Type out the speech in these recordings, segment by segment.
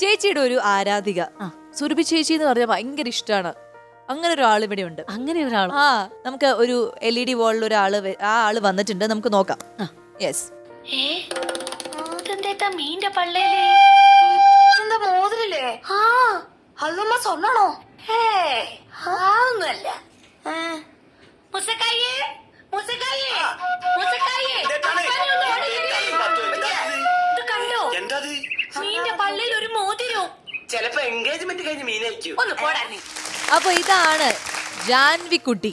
ചേച്ചിയുടെ ഒരു ആരാധിക സുരഭി ചേച്ചി എന്ന് പറഞ്ഞാൽ ഭയങ്കര ഇഷ്ടമാണ്. അങ്ങനെ ഒരാൾ ഇവിടെ ഉണ്ട്. അങ്ങനെ ഒരാൾ? നമുക്ക് ഒരു LED വാളിൽ ഒരാള് ആ ആള് വന്നിട്ടുണ്ട്, നമുക്ക് നോക്കാം. യെസ്. മീന്റെ പള്ളേലേ എന്താ മോതിരല്ലേ? അല്ലമ്മ സ്വർണ്ണാണോ? ഒന്നുമല്ല. കണ്ടോ മീന്റെ പള്ളിയിൽ ഒരു മോതിരോ? ചിലപ്പോ എൻഗേജ്മെന്റ് കഴിഞ്ഞ് മീനായിരിക്കും. ഒന്ന് പോടാ. അപ്പൊ ഇതാണ് ജാൻവിക്കുട്ടി.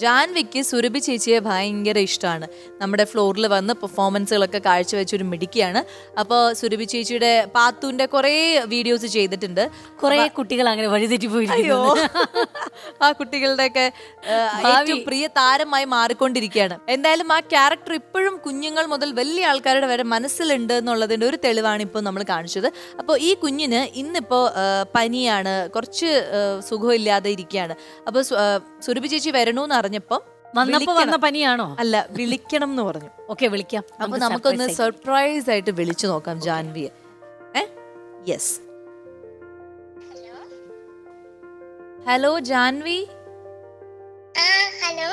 ജാൻവിക്ക് സുരഭി ചേച്ചിയെ ഭയങ്കര ഇഷ്ടമാണ്. നമ്മുടെ ഫ്ലോറിൽ വന്ന് പെർഫോമൻസുകളൊക്കെ കാഴ്ചവെച്ചൊരു മിടുക്കിയാണ്. അപ്പോൾ സുരഭി ചേച്ചിയുടെ പാത്തുവിന്റെ കുറേ വീഡിയോസ് ചെയ്തിട്ടുണ്ട്. കുറെ കുട്ടികൾ അങ്ങനെ വഴിതെറ്റി അയ്യോ, ആ കുട്ടികളുടെയൊക്കെ ഏറ്റവും പ്രിയ താരമായി മാറിക്കൊണ്ടിരിക്കുകയാണ്. എന്തായാലും ആ ക്യാരക്ടർ ഇപ്പോഴും കുഞ്ഞുങ്ങൾ മുതൽ വലിയ ആൾക്കാരുടെ വരെ മനസ്സിലുണ്ട് എന്നുള്ളതിന്റെ ഒരു തെളിവാണ് ഇപ്പോൾ നമ്മൾ കാണിച്ചത്. അപ്പോൾ ഈ കുഞ്ഞിന് ഇന്നിപ്പോ പനിയാണ്, കുറച്ച് സുഖമില്ലാതെ ഇരിക്കുകയാണ്. അപ്പോൾ സുരഭി ചേച്ചി വരണു അറിഞ്ഞപ്പം വന്ന പനിയാണോ? അല്ല, വിളിക്കണം എന്ന് പറഞ്ഞു. ഓക്കെ, വിളിക്കാം. അപ്പൊ നമുക്കൊന്ന് സർപ്രൈസ് ആയിട്ട് വിളിച്ചു നോക്കാം ജാൻവിയെ. യെസ്. ഹലോ ജാൻവി. ഹലോ.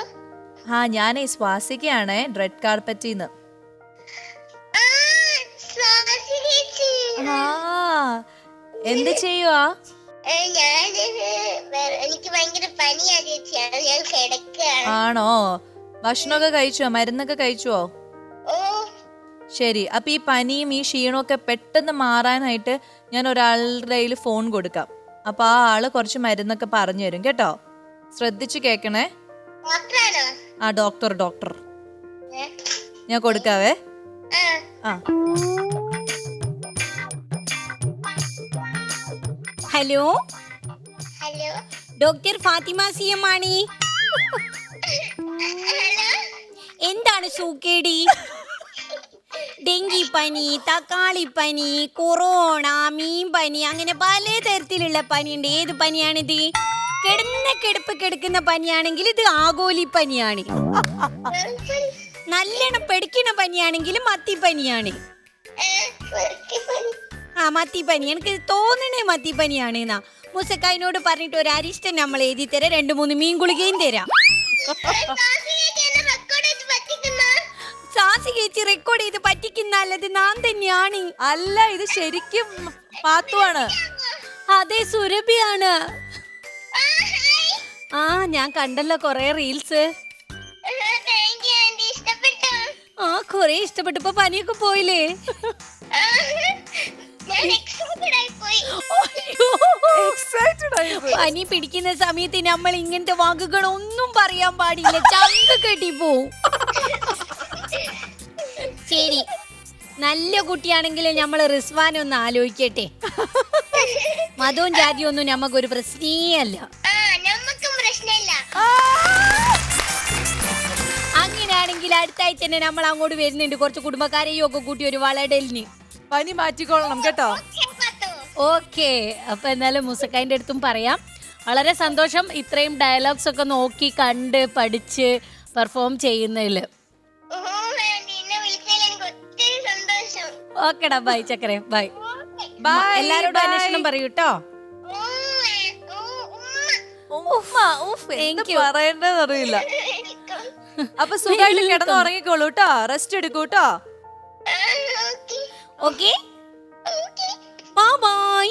ഞാനേ സ്വാസികയാണേ, റെഡ് കാർപ്പറ്റിന്ന്. എന്ത് ചെയ്യുവാ? എനിക്ക് ഭയങ്കര പനിയാ ചേച്ചിയാണ്, ഞാൻ കിടക്കുകയാണ്. ആണോ? ഭക്ഷണമൊക്കെ കഴിച്ചോ? മരുന്നൊക്കെ കഴിച്ചോ? ഓ ശരി. അപ്പൊ ഈ പനിയും ഈ ക്ഷീണവും ഒക്കെ പെട്ടെന്ന് മാറാനായിട്ട് ഞാൻ ഒരാളുടെ കയ്യിൽ ഫോൺ കൊടുക്കാം. അപ്പൊ ആ ആള് കുറച്ച് മരുന്നൊക്കെ പറഞ്ഞു തരും കേട്ടോ. ശ്രദ്ധിച്ചു കേക്കണേ. ഡോക്ടറാണോ? ഡോക്ടർ ഞാൻ കൊടുക്കാവേ. Hello hello. Doctor Fathima CM ആണ്. എന്താണ് സൂക്കേടി? ഡെങ്കി പനി, തക്കാളി പനി, കൊറോണ, മീൻ പനി, അങ്ങനെ പല തരത്തിലുള്ള പനിയുണ്ട്. ഏത് പനിയാണിത്? കിടക്കുന്ന പനിയാണെങ്കിൽ ഇത് ആഗോലി പനിയാണ്. നല്ലോണം പെടിക്കണ പനിയാണെങ്കിൽ മത്തിപ്പനിയാണ്. മത്തിപ്പനി എനിക്ക് തോന്നണേ മത്തിപ്പനിയാണ് എന്നാ. മുസക്കായിനോട് പറഞ്ഞിട്ട് ഒരു അരിഷ്ടം നമ്മൾ എഴുതി തരാം, 2-3 മീൻ ഗുളികയും തരാം. സാസി ചേച്ചി റെക്കോർഡ് ചെയ്ത് പറ്റിക്കുന്നല്ലത് ഞാൻ തന്നെയാണ്. അല്ല, ഇത് ശരിക്കും പാത്തുവാണ്. അതെ, സുരഭിയാണ്. ഞാൻ കണ്ടല്ലോ കൊറേ റീൽസ്. കൊറേ ഇഷ്ടപ്പെട്ടു. ഇപ്പൊ പനിയൊക്കെ പോയില്ലേ? പനി പിടിക്കുന്ന സമയത്ത് നമ്മൾ ഇങ്ങനത്തെ വാക്കുകളൊന്നും പറയാൻ പാടില്ല, ചങ്ക് കെട്ടി പോവും. ശരി, നല്ല കുട്ടിയാണെങ്കിൽ നമ്മൾ റിസ്വാൻ ഒന്ന് ആലോചിക്കട്ടെ. മതവും ജാതിയും ഒന്നും നമുക്കൊരു പ്രശ്നേ അല്ല. അങ്ങനെയാണെങ്കിൽ അടുത്ത ആഴ്ച തന്നെ നമ്മൾ അങ്ങോട്ട് വരുന്നുണ്ട്. കുറച്ച് കുടുംബക്കാരെയും ഒക്കെ കൂട്ടി ഒരു വളടലിന്. പനി മാറ്റിക്കൊള്ളണം കേട്ടോ. ഓക്കെ. അപ്പൊ എന്നാലും മുസക്കായിന്റെ അടുത്തും പറയാം. വളരെ സന്തോഷം ഇത്രയും ഡയലോഗ്സ് ഒക്കെ നോക്കി കണ്ട് പഠിച്ച് പെർഫോം ചെയ്യുന്നതില്. ഓക്കെടാ, ബൈ ചക്കരെ, ബൈ. എല്ലാരോടും അന്വേഷണം പറയൂട്ടോ. പറയേണ്ടതറിയില്ല. അപ്പൊ സുഖമായിട്ട് കിടന്ന് ഉറങ്ങിക്കോളൂ കേട്ടോ, റെസ്റ്റ് എടുക്കൂ കേട്ടോ. Okay, bye bye.